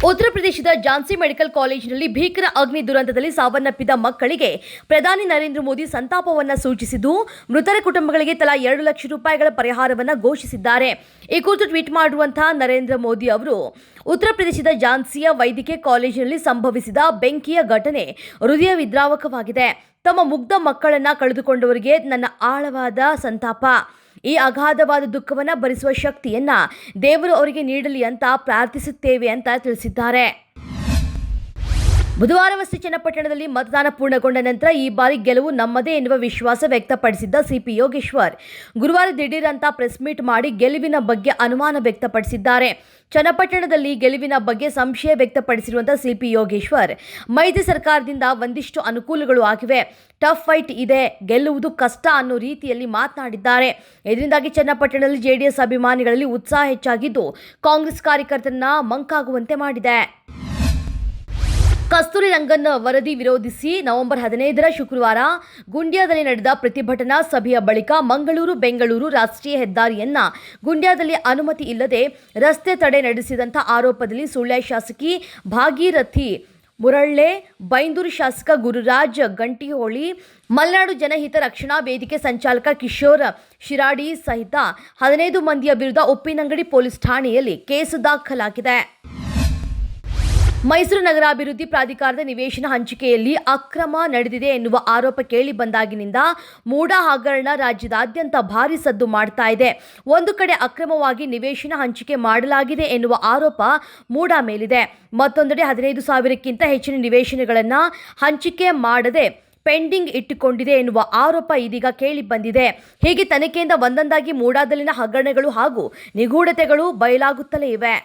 ಉತ್ತರ ಪ್ರದೇಶದ ಝಾನ್ಸಿ ಮೆಡಿಕಲ್ ಕಾಲೇಜಿನಲ್ಲಿ ಭೀಕರ ಅಗ್ನಿ ದುರಂತದಲ್ಲಿ ಸಾವನ್ನಪ್ಪಿದ ಮಕ್ಕಳಿಗೆ ಪ್ರಧಾನಿ ನರೇಂದ್ರ ಮೋದಿ ಸಂತಾಪವನ್ನು ಸೂಚಿಸಿದ್ದು, ಮೃತರ ಕುಟುಂಬಗಳಿಗೆ ತಲಾ 2 ಲಕ್ಷ ರೂಪಾಯಿಗಳ ಪರಿಹಾರವನ್ನು ಘೋಷಿಸಿದ್ದಾರೆ. ಈ ಕುರಿತು ಟ್ವೀಟ್ ಮಾಡಿರುವಂತಹ ನರೇಂದ್ರ ಮೋದಿ ಅವರು, ಉತ್ತರ ಪ್ರದೇಶದ ಝಾನ್ಸಿಯ ವೈದ್ಯಕೀಯ ಕಾಲೇಜಿನಲ್ಲಿ ಸಂಭವಿಸಿದ ಬೆಂಕಿಯ ಘಟನೆ ಹೃದಯ ವಿದ್ರಾವಕವಾಗಿದೆ. ತಮ್ಮ ಮುಗ್ಧ ಮಕ್ಕಳನ್ನು ಕಳೆದುಕೊಂಡವರಿಗೆ ನನ್ನ ಆಳವಾದ ಸಂತಾಪ. ಈ ಅಗಾಧವಾದ ದುಃಖವನ್ನು ಭರಿಸುವ ಶಕ್ತಿಯನ್ನ ದೇವರು ಅವರಿಗೆ ನೀಡಲಿ ಅಂತ ಪ್ರಾರ್ಥಿಸುತ್ತೇವೆ ಅಂತ ತಿಳಿಸಿದ್ದಾರೆ. ಬುಧವಾರವಷ್ಟೇ ಚನ್ನಪಟ್ಟಣದಲ್ಲಿ ಮತದಾನ ಪೂರ್ಣಗೊಂಡ ನಂತರ ಈ ಬಾರಿ ಗೆಲುವು ನಮ್ಮದೇ ಎನ್ನುವ ವಿಶ್ವಾಸ ವ್ಯಕ್ತಪಡಿಸಿದ್ದ ಸಿಪಿ ಯೋಗೇಶ್ವರ್ ಗುರುವಾರ ದಿಢೀರ್ ಅಂತ ಪ್ರೆಸ್ ಮೀಟ್ ಮಾಡಿ ಗೆಲುವಿನ ಬಗ್ಗೆ ಅನುಮಾನ ವ್ಯಕ್ತಪಡಿಸಿದ್ದಾರೆ. ಚನ್ನಪಟ್ಟಣದಲ್ಲಿ ಗೆಲುವಿನ ಬಗ್ಗೆ ಸಂಶಯ ವ್ಯಕ್ತಪಡಿಸಿರುವಂತಹ ಸಿಪಿ ಯೋಗೇಶ್ವರ್, ಮೈತ್ರಿ ಸರ್ಕಾರದಿಂದ ಒಂದಿಷ್ಟು ಅನುಕೂಲಗಳು ಆಗಿವೆ, ಟಫ್ ಫೈಟ್ ಇದೆ, ಗೆಲ್ಲುವುದು ಕಷ್ಟ ಅನ್ನೋ ರೀತಿಯಲ್ಲಿ ಮಾತನಾಡಿದ್ದಾರೆ. ಇದರಿಂದಾಗಿ ಚನ್ನಪಟ್ಟಣದಲ್ಲಿ ಜೆಡಿಎಸ್ ಅಭಿಮಾನಿಗಳಲ್ಲಿ ಉತ್ಸಾಹ ಹೆಚ್ಚಾಗಿದ್ದು, ಕಾಂಗ್ರೆಸ್ ಕಾರ್ಯಕರ್ತರನ್ನ ಮಂಕಾಗುವಂತೆ ಮಾಡಿದೆ. ಕಸ್ತೂರಿ ರಂಗನ್ ವರದಿ ವಿರೋಧಿಸಿ ನವೆಂಬರ್ 15ರ ಶುಕ್ರವಾರ ಗುಂಡ್ಯಾದಲ್ಲಿ ನಡೆದ ಪ್ರತಿಭಟನಾ ಸಭೆಯ ಬಳಿಕ ಮಂಗಳೂರು-ಬೆಂಗಳೂರು ರಾಷ್ಟ್ರೀಯ ಹೆದ್ದಾರಿಯನ್ನ ಗುಂಡ್ಯಾದಲ್ಲಿ ಅನುಮತಿ ಇಲ್ಲದೆ ರಸ್ತೆ ತಡೆ ನಡೆಸಿದಂಥ ಆರೋಪದಲ್ಲಿ ಸುಳ್ಯ ಶಾಸಕಿ ಭಾಗೀರಥಿ ಮುರಳ್ಳೆ, ಬೈಂದೂರು ಶಾಸಕ ಗುರುರಾಜ್ ಗಂಟಿಹೊಳಿ, ಮಲೆನಾಡು ಜನಹಿತ ರಕ್ಷಣಾ ವೇದಿಕೆ ಸಂಚಾಲಕ ಕಿಶೋರ್ ಶಿರಾಡಿ ಸಹಿತ 15 ಮಂದಿಯ ವಿರುದ್ಧ ಉಪ್ಪಿನಂಗಡಿ ಪೊಲೀಸ್ ಠಾಣೆಯಲ್ಲಿ ಕೇಸು ದಾಖಲಾಗಿದೆ. ಮೈಸೂರು ನಗರಾಭಿವೃದ್ಧಿ ಪ್ರಾಧಿಕಾರದ ನಿವೇಶನ ಹಂಚಿಕೆಯಲ್ಲಿ ಅಕ್ರಮ ನಡೆದಿದೆ ಎನ್ನುವ ಆರೋಪ ಕೇಳಿ ಬಂದಾಗಿನಿಂದ ಮೂಡಾ ಹಗರಣ ರಾಜ್ಯದಾದ್ಯಂತ ಭಾರಿ ಸದ್ದು ಮಾಡ್ತಾ ಇದೆ. ಒಂದು ಕಡೆ ಅಕ್ರಮವಾಗಿ ನಿವೇಶನ ಹಂಚಿಕೆ ಮಾಡಲಾಗಿದೆ ಎನ್ನುವ ಆರೋಪ ಮೂಡಾ ಮೇಲಿದೆ. ಮತ್ತೊಂದೆಡೆ 15,000ಕ್ಕಿಂತ ಹೆಚ್ಚಿನ ನಿವೇಶನಗಳನ್ನು ಹಂಚಿಕೆ ಮಾಡದೆ ಪೆಂಡಿಂಗ್ ಇಟ್ಟುಕೊಂಡಿದೆ ಎನ್ನುವ ಆರೋಪ ಇದೀಗ ಕೇಳಿ ಬಂದಿದೆ. ಹೀಗೆ ತನಿಖೆಯಿಂದ ಒಂದೊಂದಾಗಿ ಮೂಡಾದಲ್ಲಿನ ಹಗರಣಗಳು ಹಾಗೂ ನಿಗೂಢತೆಗಳು ಬಯಲಾಗುತ್ತಲೇ ಇವೆ.